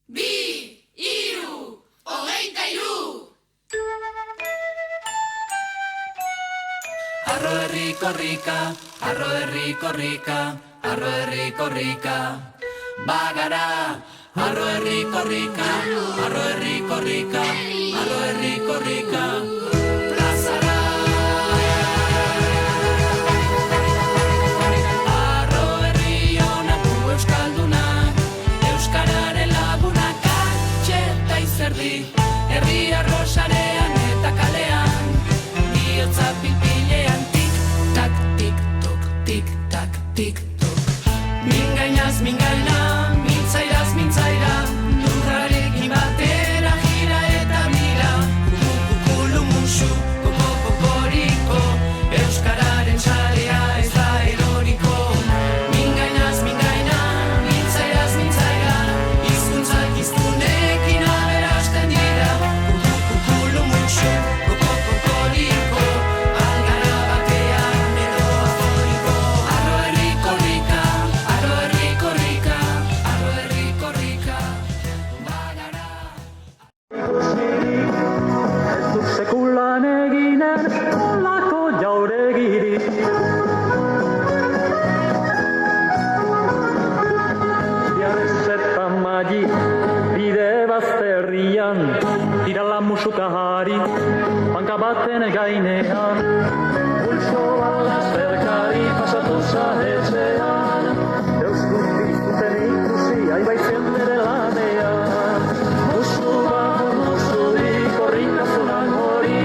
Bi, hiru, 23. Arro herriko rika, arro herriko rika, arro herriko rika. Bagara, arro herriko rika, arro herriko rika, arro herriko rika. Plazara. Arro herri honak du euskaldunak, euskararen lagunak atxeta izerdi. Herri arrosarean eta kalean, bihotza pilpilean tik-tak, tik-tok, tik-tak, tik-tok. Mingainaz mingaina, mintzairaz mintzaira, lurrarekin batera jira eta mira. Kukukulu musu, kokokoriko, euskararen txalea ez da eroriko. Mingainaz mingaina, mintzairaz mintzaira, hizkuntzak hiztunekin aberasten dira. Kukukulu musu, kokokoriko, algara batean edo aforiko. Arro herriko rika, arro herriko rika, arro herriko rika, bagara. Ez duk sekulan eginen olako jauregirik. Jarez eta magi bide bazterrian, tirala musuka hari, banka baten gainean. Pulso bala zerkari pasatu zahetzean, euskun biztuten ikusi aibaitzen bere lanean. Musu bat musuri korrikazunan hori,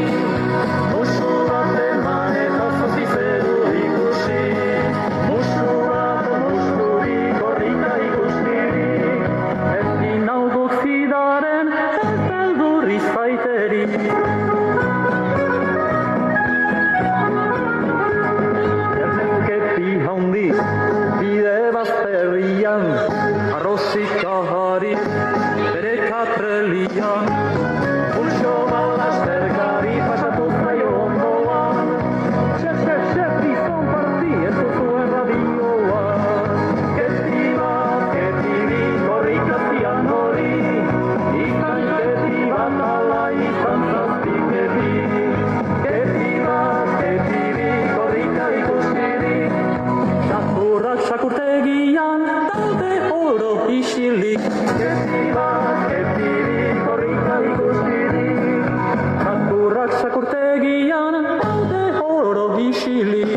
musu bat eman eta zozizeru ikusi. Musu bat musuri korrika ikustiri, ezin naugok zidaren ez beldur izpaiteri. Ernenketi handi bide bazterrian, arrozik ahari bere katrelian. Pulso balazterkari pasatu zaio ondoan, xef, gizon parti ez duzuen radioan. Keti bi korrikazian hori, ikanketi bat ala izan zazpik edi. Keti bi korrika ikustiri, txakurrak txakurtegian daude oro isilik. Keti bi korrika ikustiri, txakurrak txakurtegian daude oro isilik.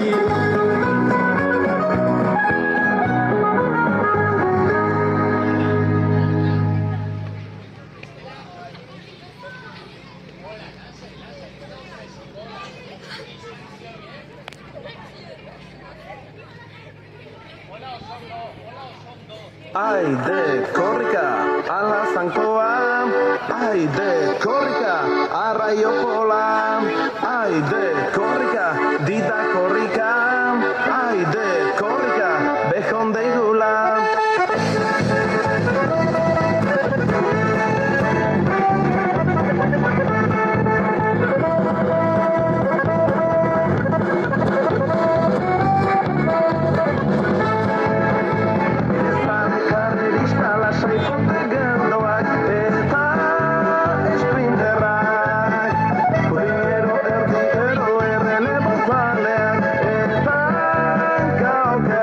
Aide korrika, ala zankoa, aide korrika, arraiopola, aide korrika, dida korrika, aide korrika, behondeigula. Okay.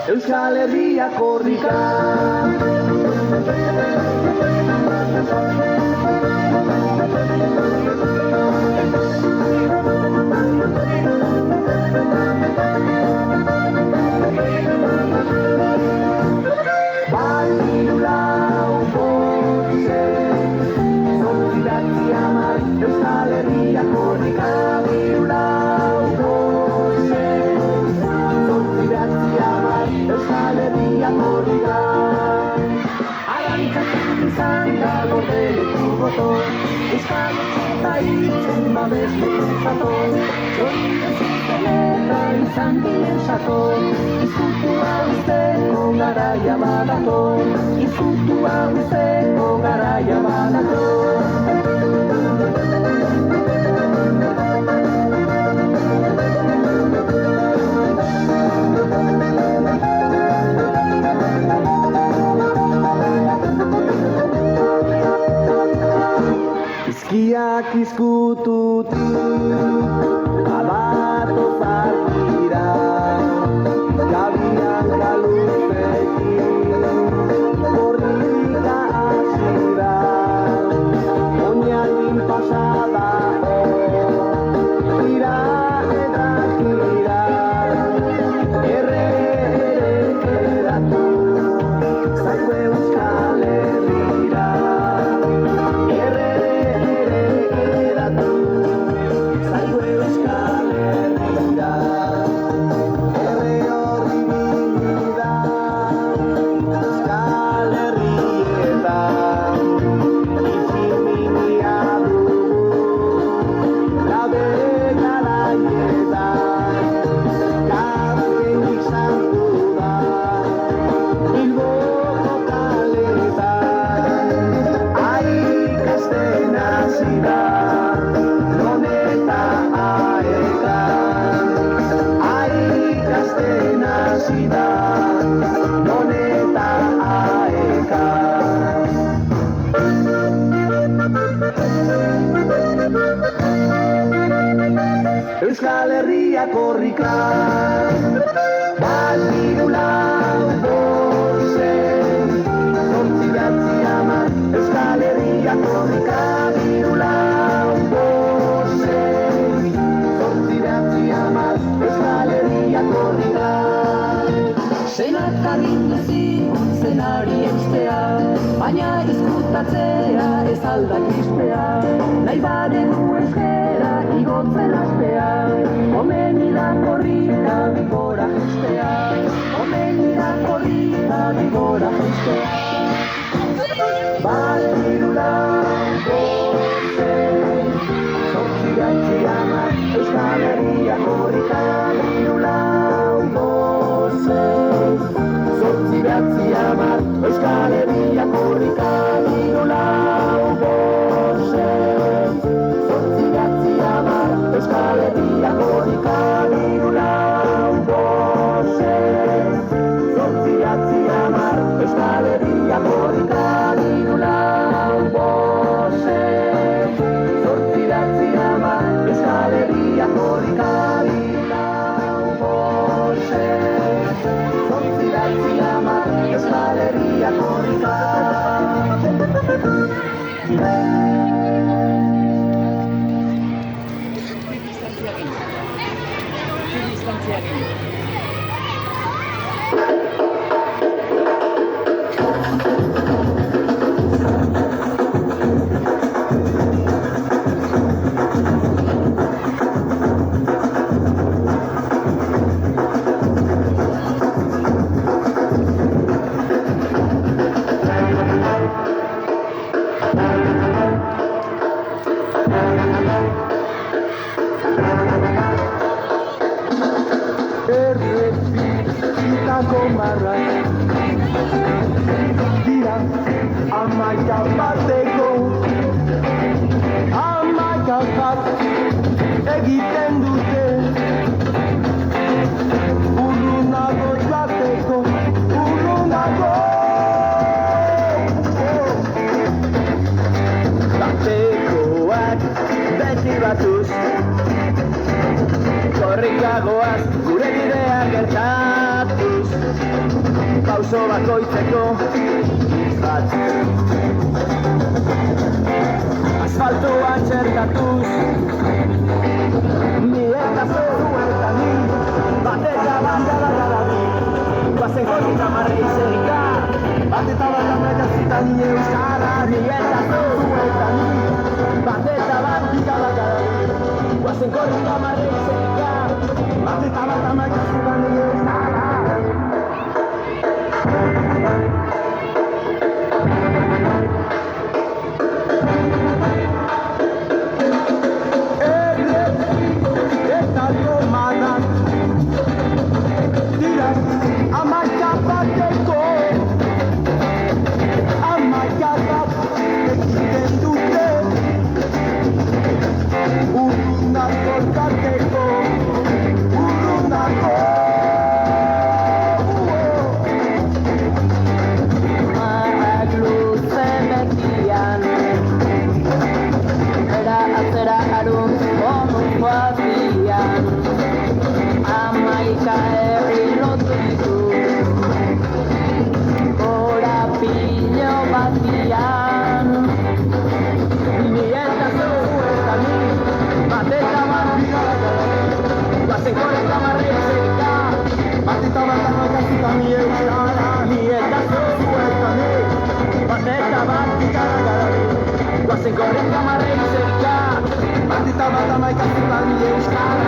Euskal Herria korrika. Euskal Herria korrika, birulau goze. Zortzi behatzi hamar, Euskal Herria korrika. Arantzatzen izan da gordeleku goto, Euskal eta hitzen babesleku zato. Zorien zuten eta izan ginen sato, izkutua usteko garaia badato, izkutua usteko garaia badato. Izkiak izkututik abato partira, gabian galuzekin korrika hasira, oinatin pasada tira eta tira, erratu zaigu Euskal Herrira. Euskal Herria korrika, bat birulau goze. Zortzi behatzi hamar, Euskal Herria korrika, birulau goze. Zortzi behatzi hamar, Euskal Herria korrika. Zenak arginduzik zenari eustea, baina izkutatzea ez aldak izpea. Nahi badegu euskera igotzen astea, komeni da korrika bigora jestea, komeni da korrika bigora jestea. Bat birulau goze, zortzi behatzi hamar, Euskal Herria korrika, birulau goze. Zortzi behatzi hamar, Euskal Herria korrika, birulau goze. Zortzi behatzi hamar, Euskal Herria korrika, birulau goze. Zortzi behatzi hamar, Euskal Herria korrika, birulau goze. Zortzi behatzi hamar, Euskal Herria korrika, birulau goze. Zortzi behatzi hamar, Euskal Herria korrika. Errepikitako marrak dira hamaika bateko, hamaika bat egiten dute, urrunago joateko, urrunago. Batekoak beti batuz Korrika goaz gure bidea gertatuz, pauso bakoitzeko bat. Asfaltoan txertatuz, ni eta zeru eta ni, bat eta bat gara-gara-bi. Guazen korrika marrei zerika, bat eta bat amaitzita ni euskara, ni eta zeru eta ni, bat eta bat gara-gara-bi. Guazen korrika marrei zerika, bat eta bat amaitzita ni euskara. Guazen korrika marrei zerika, bat eta bat amaikatuta ni euskara.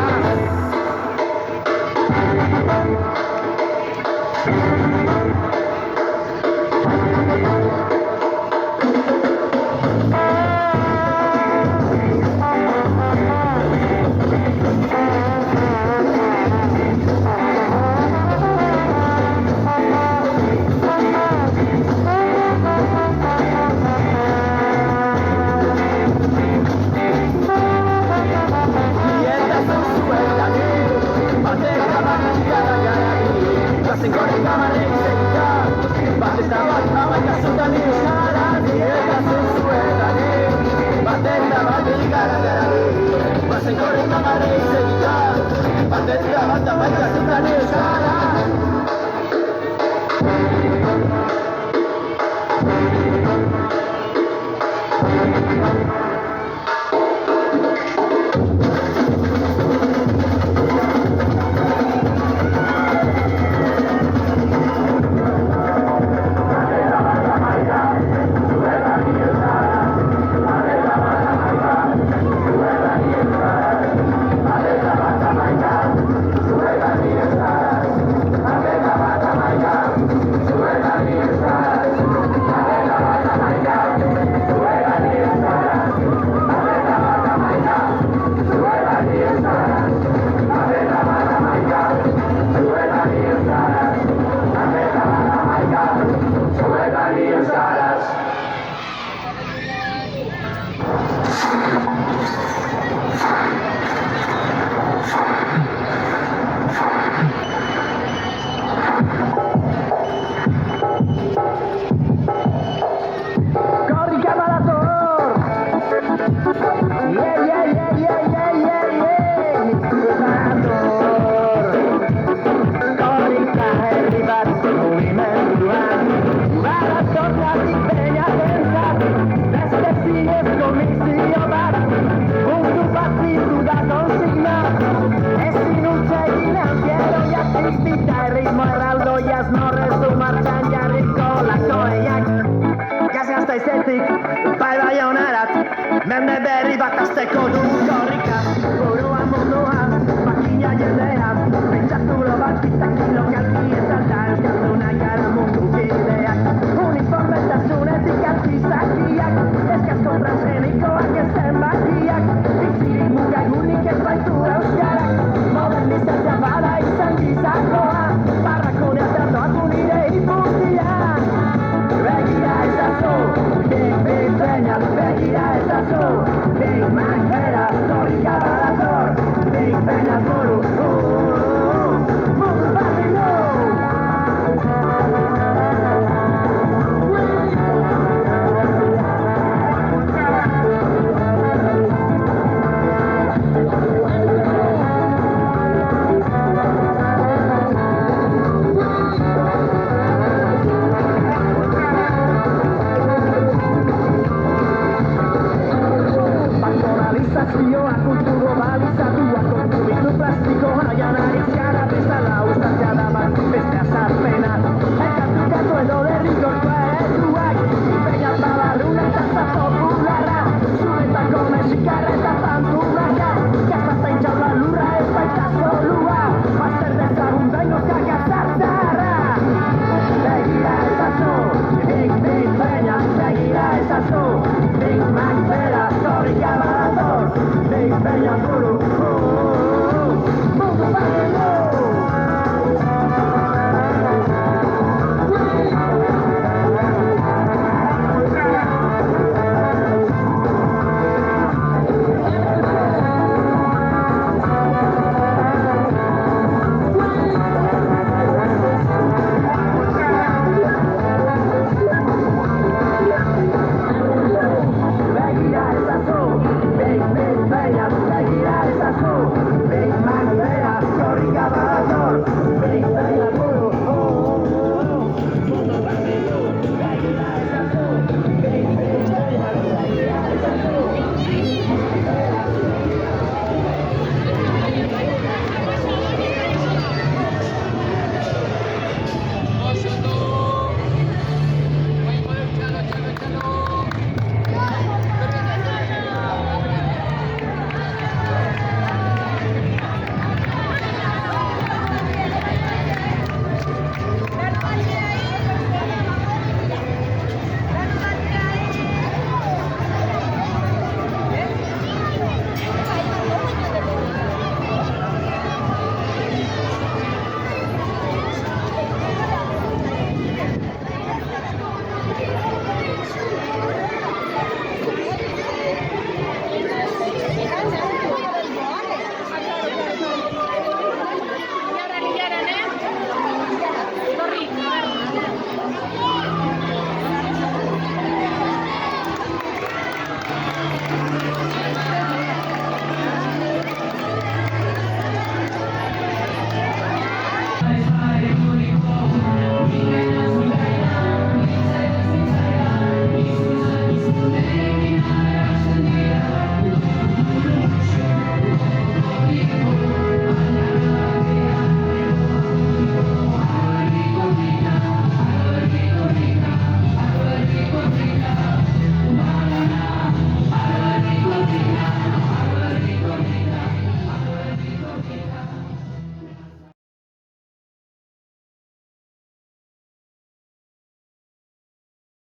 Mende berri bat azteko dugu korrika, buruan munduan, makina jendean, pentsatu global, pitakilo